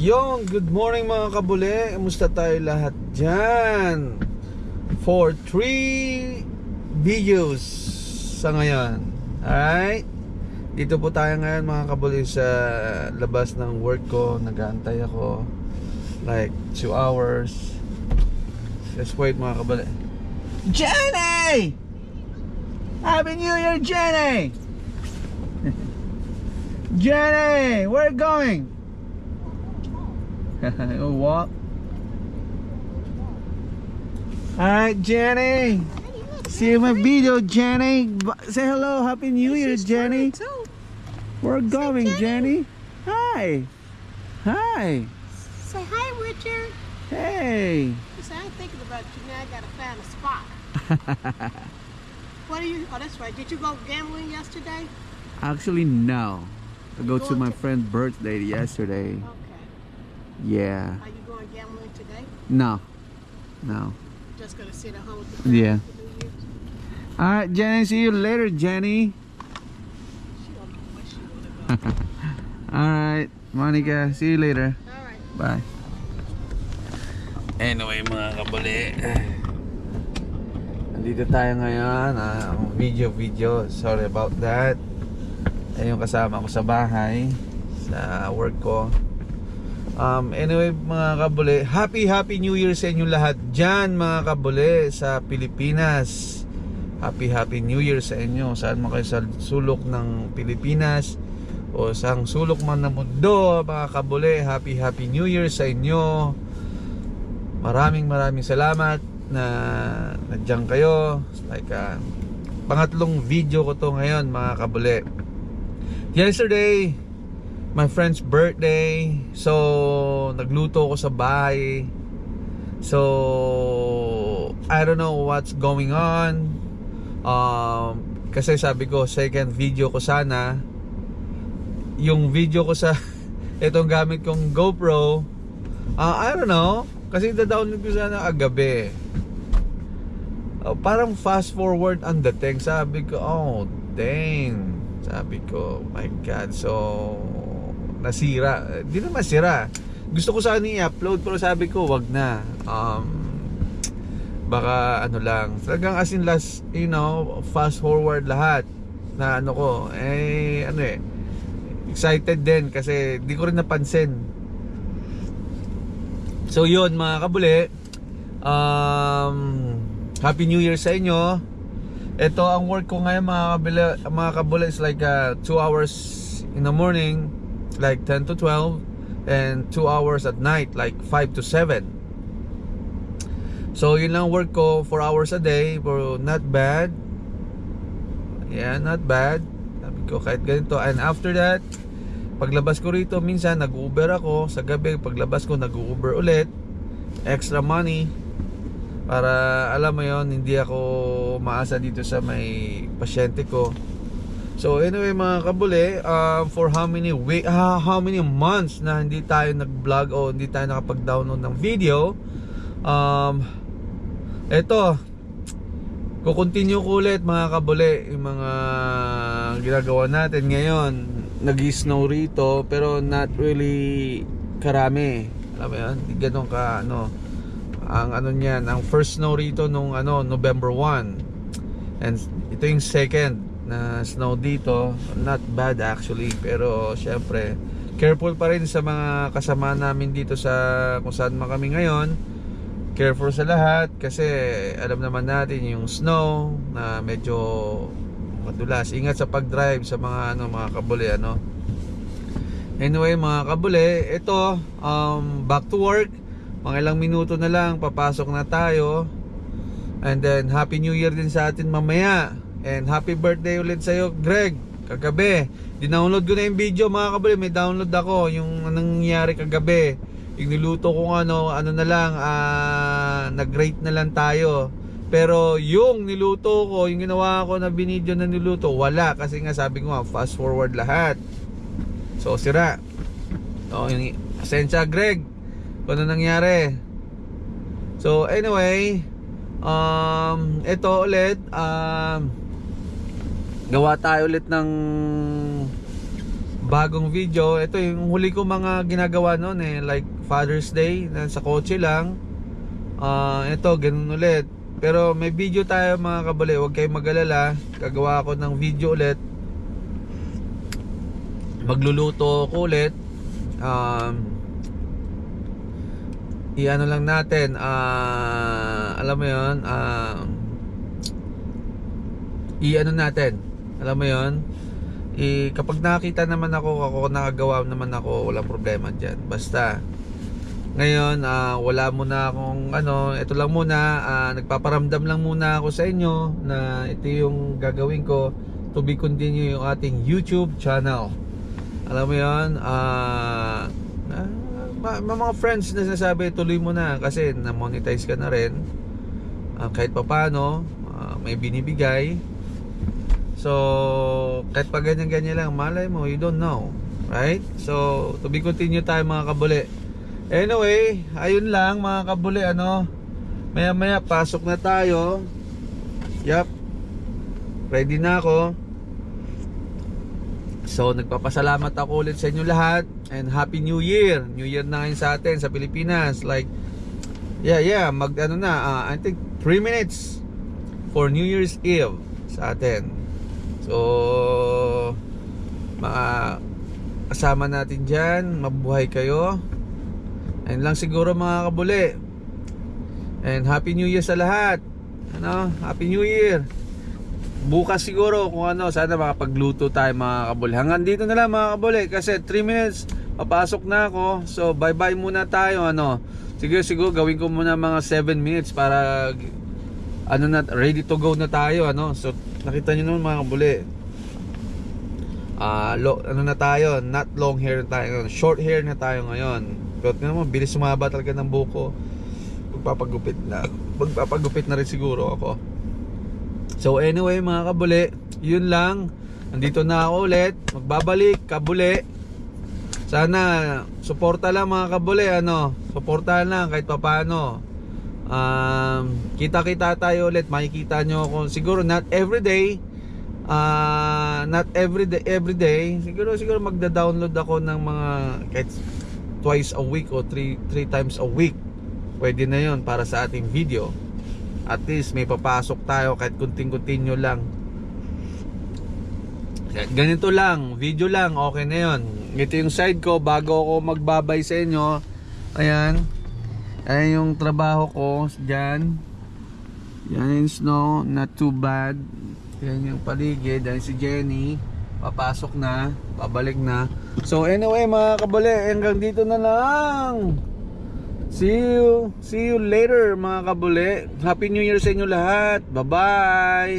Yung good morning mga kabule. Kumusta tayo lahat dyan? For 3 videos sa ngayon. Alright? Dito po tayo ngayon mga kabule sa labas ng work ko. Nag-aantay ako like 2 hours. Let's wait mga kabule. Jenny! Happy New Year, Jenny! Jenny, where are you going? What? Alright, Jenny. See you in my video, Jenny. Say hello. Happy New Year, Jenny. We're going, Jenny. Hi. Hi. Say hi, Richard. Hey. Listen, I ain't thinking about you now. I gotta find a spot. What are you? Oh, that's right. Did you go gambling yesterday? Actually, no. I go to Going my to- friend's birthday yesterday. Okay. Yeah. Are you going gambling today? No. No. Just gonna sit at home with the family Yeah. for New Year's? Alright, Jenny. See you later, Jenny. She don't know where she wanna go. Alright, Monica. See you later. All right. Bye. Anyway mga kabali, nandito tayo ngayon. Video. Sorry about that. Yung kasama ko sa bahay, sa work ko. Anyway mga kabuli, Happy New Year sa inyo lahat dyan mga kabuli sa Pilipinas. Happy New Year sa inyo. Saan mo kayo sa sulok ng Pilipinas o sa sulok man ng mundo mga kabuli, Happy New Year sa inyo. Maraming salamat na nandiyan kayo. Like pangatlong video ko to ngayon mga kabuli. Yesterday, my friend's birthday. So, nagluto ko sa bahay. So, I don't know what's going on. Kasi sabi ko, second video ko sana. Yung video ko sa itong gamit kong GoPro, I don't know. Kasi da-download ko sana agabi. Parang fast forward ang dating. Sabi ko, oh, dang. Sabi ko, my God. So, nasira. Di na masira. Gusto ko sana i-upload pero sabi ko, wag na. Baka ano lang. Talagang as in last, fast forward lahat. Na ano ko, excited din kasi di ko rin napansin. So yun mga kabuli, Happy New Year sa inyo. Ito ang work ko ngayon mga kabuli is like 2 hours in the morning, like 10 to 12, and 2 hours at night, like 5 to 7. So yun lang work ko, 4 hours a day, pero not bad. Yeah, not bad. Sabi ko kahit ganito. And after that, paglabas ko rito, minsan nag-Uber ako. Sa gabi, paglabas ko nag-Uber ulit. Extra money. Para alam mo yon, hindi ako maasa dito sa may pasyente ko. So anyway mga kabuli, for how many months na hindi tayo nag-vlog o hindi tayo nakapag-download ng video. Eto, kukontinue ko ulit mga kabuli yung mga ginagawa natin ngayon. Nag-snow rito pero not really karami. Alam mo yun, hindi ganun ka ang niyan, ang first snow rito nung November 1. And ito yung second na snow dito. Not bad actually, pero syempre careful pa rin sa mga kasama namin dito sa kung saan man kami ngayon. Careful sa lahat kasi alam naman natin yung snow na medyo madulas. Ingat sa pag-drive sa mga mga kabuli Anyway mga kabuli, ito back to work. Mga ilang minuto na lang, papasok na tayo. And then, Happy New Year din sa atin mamaya. And happy birthday ulit sa'yo, Greg. Kagabi, dinownload ko na yung video mga kabuli. May download ako, yung nangyari kagabi. Yung niluto ko ano na lang, nag-rate na lang tayo. Pero yung niluto ko, yung ginawa ko na binidyo na niluto, wala. Kasi nga sabi ko nga, fast forward lahat. So, sira. So, asensya, Greg. Kung ano nangyari. So anyway, ito ulit, gawa tayo ulit ng bagong video. Ito yung huli ko mga ginagawa noon like Father's Day, sa kotse lang. Ito, ganun ulit. Pero may video tayo mga kabuli, huwag kayong mag-alala. Gagawa ako ng video ulit. Magluluto ko ulit. I-ano lang natin, alam mo yun, i-ano natin, alam mo yun, kapag nakita naman ako nakagawa naman ako, walang problema dyan. Basta ngayon, wala muna akong ito lang muna, nagpaparamdam lang muna ako sa inyo na ito yung gagawin ko, to be continue yung ating YouTube channel. Alam mo yun, mga friends na sinasabi, tuloy mo na kasi na-monetize ka na rin. Kahit papano, may binibigay. So, kahit pa ganyan-ganyan lang, malay mo, you don't know. Right? So, to be continue tayo mga kabuli. Anyway, ayun lang mga kabuli, maya-maya, pasok na tayo. Yup. Ready na ako. So, nagpapasalamat ako ulit sa inyo lahat. And Happy New Year. New Year na ngayon sa atin, sa Pilipinas. Like, I think 3 minutes for New Year's Eve sa atin. So, mga kasama natin dyan, mabuhay kayo. And lang siguro mga kabuli. And Happy New Year sa lahat. Happy New Year. Bukas siguro kung sana makapagluto tayo mga kabuli. Hanggang dito na lang mga kabuli kasi 3 minutes papasok na ako. So bye bye muna tayo. Siguro gawin ko muna mga 7 minutes para ready to go na tayo. So nakita niyo naman mga kabuli. Na tayo, not long hair na tayo, short hair na tayo ngayon. Pero naman bilis sumaba talaga ng buko. Magpapagupit na rin siguro ako. So anyway mga kabuli, yun lang. Nandito na ako ulit. Magbabalik kabuli. Sana suporta lang mga kabuli. Suportahan lang kahit papaano. Kita-kita tayo ulit. Makikita nyo ako. Siguro not everyday. Not everyday. Siguro magda-download ako ng mga kahit twice a week o 3 times a week. Pwede na yun para sa ating video. At least may papasok tayo kahit kunting-kuntinyo lang. Ganito lang, video lang, okay na yun. Ito yung side ko bago ako magbabay sa inyo. Ayan yung trabaho ko dyan. Yan yung snow, not too bad. Yan yung paligid. Yan si Jenny, papasok na, pabalik na. So anyway mga kabuli, hanggang dito na lang. See you later mga kabuli. Happy New Year sa inyo lahat. Bye bye.